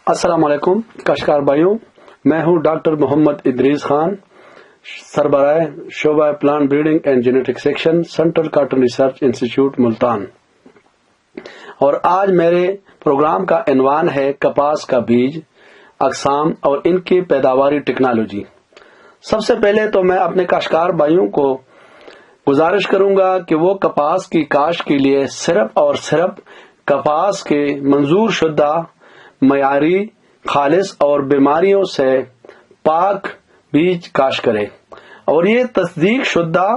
السلام علیکم کاشتکار بھائیوں، میں ہوں ڈاکٹر محمد ادریس خان، سربراہ شعبہ plant breeding and genetic section, central cotton research institute Multan. اور آج میرے پروگرام کا عنوان ہے کپاس کا بیج، اقسام اور ان کی پیداواری ٹیکنالوجی۔ سب سے پہلے تو میں اپنے کاشتکار بھائیوں کو گزارش کروں گا کہ وہ کپاس کی کاشت کے لیے صرف اور صرف کپاس کے منظور شدہ، معیاری، خالص اور بیماریوں سے پاک بیج کاشت کرے، اور یہ تصدیق شدہ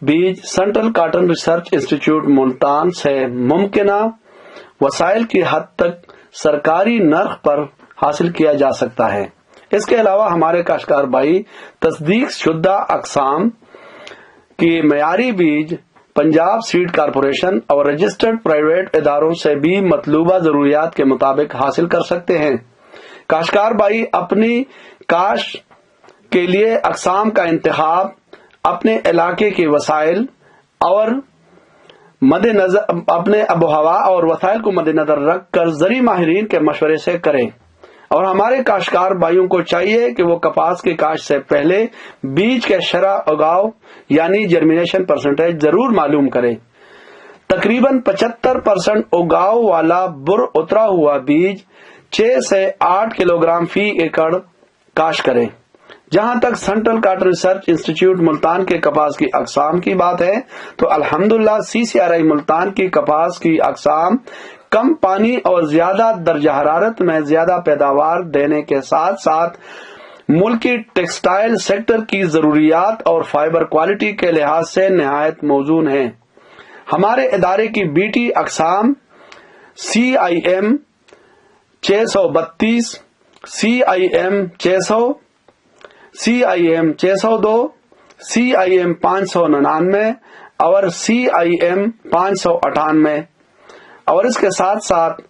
بیج central cotton research institute Multan سے ممکنہ وسائل کی حد تک سرکاری نرخ پر حاصل کیا جا سکتا ہے۔ اس کے علاوہ ہمارے کاشتکار بھائی تصدیق شدہ اقسام کی معیاری بیج پنجاب سیڈ کارپوریشن اور رجسٹرڈ پرائیویٹ اداروں سے بھی مطلوبہ ضروریات کے مطابق حاصل کر سکتے ہیں۔ کاشتکار بھائی اپنی کاشت کے لیے اقسام کا انتخاب اپنے علاقے کے وسائل اور مد نظر اپنے آب و ہوا اور وسائل کو مد نظر رکھ کر زرعی ماہرین کے مشورے سے کریں، اور ہمارے کاشتکار بھائیوں کو چاہیے کہ وہ کپاس کی کاشت سے پہلے بیج کے شرح اگاؤ یعنی جرمینیشن پرسنٹیج ضرور معلوم کریں۔ تقریباً 75% اگاؤ والا بر اترا ہوا بیج 6 سے 8 کلو گرام فی ایکڑ کاشت کریں۔ جہاں تک central cotton research institute Multan کے کپاس کی اقسام کی بات ہے تو الحمدللہ CCRI ملتان کی کپاس کی اقسام کم پانی اور زیادہ درجہ حرارت میں زیادہ پیداوار دینے کے ساتھ ساتھ ملکی ٹیکسٹائل سیکٹر کی ضروریات اور فائبر کوالٹی کے لحاظ سے نہایت موزون ہیں۔ ہمارے ادارے کی BT اقسام CIM 632، CIM 600، CIM 602، CIM 599 اور CIM 598، اور اس کے ساتھ ساتھ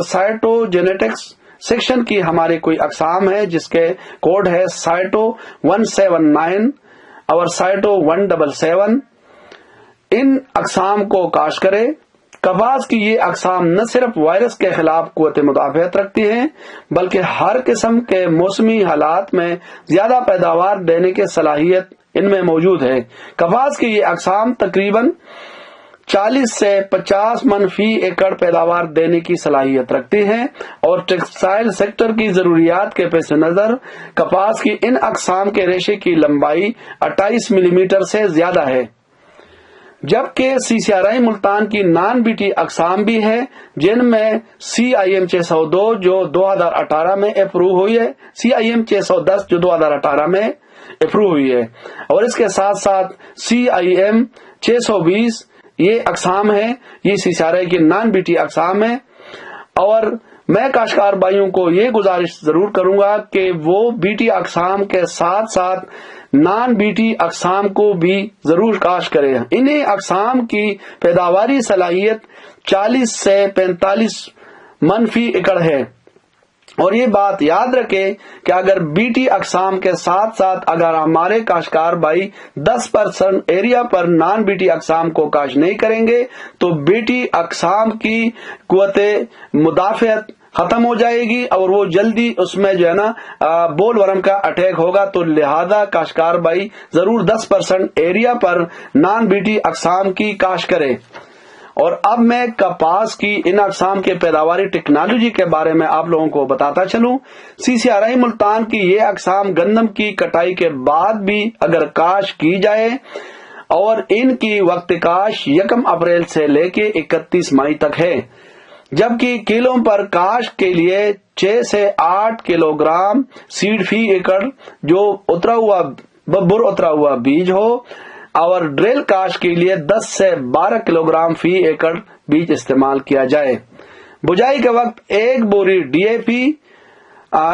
سائٹوجینیٹکس سیکشن کی ہماری کوئی اقسام ہے جس کے کوڈ ہے سائٹو 179 اور سائٹو 177۔ ان اقسام کو کاشت کرے۔ کپاس کی یہ اقسام نہ صرف وائرس کے خلاف قوت مدافعت رکھتی ہیں بلکہ ہر قسم کے موسمی حالات میں زیادہ پیداوار دینے کی صلاحیت ان میں موجود ہے۔ کپاس کی یہ اقسام تقریباً 40 سے 50 من فی ایکڑ پیداوار دینے کی صلاحیت رکھتی ہیں، اور ٹیکسٹائل سیکٹر کی ضروریات کے پیش نظر کپاس کی ان اقسام کے ریشے کی لمبائی 28 ملی میٹر سے زیادہ ہے، جبکہ CCRI ملتان کی نان BT اقسام بھی ہے جن میں CIM 602 جو 2018 میں اپروو ہوئی ہے، CIM 610 جو 2018 میں اپروو ہوئی ہے، اور اس کے ساتھ ساتھ CIM 620 یہ اقسام ہے، یہ CCRI کی نان BT اقسام ہے۔ اور میں کاشتکار بھائیوں کو یہ گزارش ضرور کروں گا کہ وہ BT اقسام کے ساتھ ساتھ نان BT اقسام کو بھی ضرور کاشت کریں۔ انہیں اقسام کی پیداواری صلاحیت 40 سے 45 من فی ایکڑ ہے، اور یہ بات یاد رکھیں کہ اگر BT اقسام کے ساتھ ساتھ اگر ہمارے کاشتکار بھائی 10% ایریا پر نان BT اقسام کو کاشت نہیں کریں گے تو BT اقسام کی قوت مدافعت ختم ہو جائے گی، اور وہ جلدی اس میں جو ہے نا بول ورم کا اٹیک ہوگا، تو لہذا کاشتکار بھائی ضرور 10% ایریا پر نان BT اقسام کی کاشت کریں۔ اور اب میں کپاس کی ان اقسام کے پیداواری ٹیکنالوجی کے بارے میں آپ لوگوں کو بتاتا چلوں۔ CCRI ملتان کی یہ اقسام گندم کی کٹائی کے بعد بھی اگر کاشت کی جائے، اور ان کی وقت کاشت 1 اپریل سے لے کے 31 مئی تک ہے، جبکہ کلوں پر کاشت کے لیے 6 سے 8 کلو گرام سیڈ فی ایکڑ جو بر اترا ہوا بیج ہو، اور ڈریل کاشت کے لیے 10 سے 12 کلو گرام فی ایکڑ بیج استعمال کیا جائے۔ بجائی کے وقت 1 بوری DAP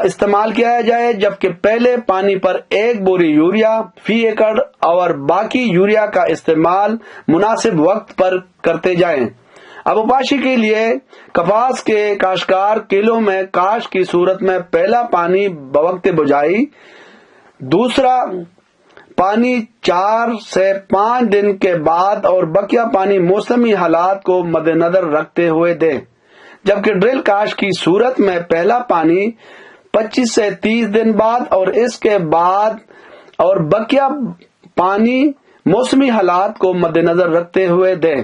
استعمال کیا جائے، جبکہ پہلے پانی پر 1 بوری یوریا فی ایکڑ اور باقی یوریا کا استعمال مناسب وقت پر کرتے جائیں۔ ابوپاشی کے لیے کپاس کے کاشتکار کلوں میں کاشت کی صورت میں پہلا پانی بوقت بجائی، دوسرا پانی 4 سے 5 دن کے بعد، اور بقیہ پانی موسمی حالات کو مد نظر رکھتے ہوئے دیں۔ جبکہ ڈرل کاشت کی صورت میں پہلا پانی 25 سے 30 دن بعد اور اس کے بعد اور بقیہ پانی موسمی حالات کو مد نظر رکھتے ہوئے دیں۔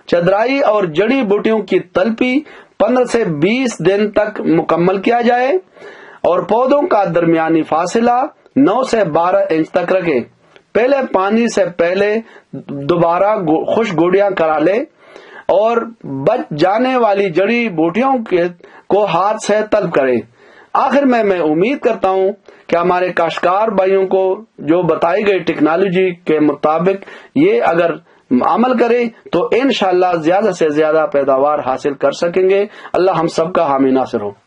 چدرائی اور جڑی بوٹیوں کی تلپی 15 سے 20 دن تک مکمل کیا جائے اور پودوں کا درمیانی فاصلہ 9 سے 12 انچ تک رکھیں۔ پہلے پانی سے پہلے دوبارہ خشک گوڑیاں کرا لے اور بچ جانے والی جڑی بوٹیوں کو ہاتھ سے طلب کریں۔ آخر میں امید کرتا ہوں کہ ہمارے کاشتکار بھائیوں کو جو بتائی گئی ٹیکنالوجی کے مطابق یہ اگر عمل کریں تو انشاءاللہ زیادہ سے زیادہ پیداوار حاصل کر سکیں گے۔ اللہ ہم سب کا حامی ناصر ہو۔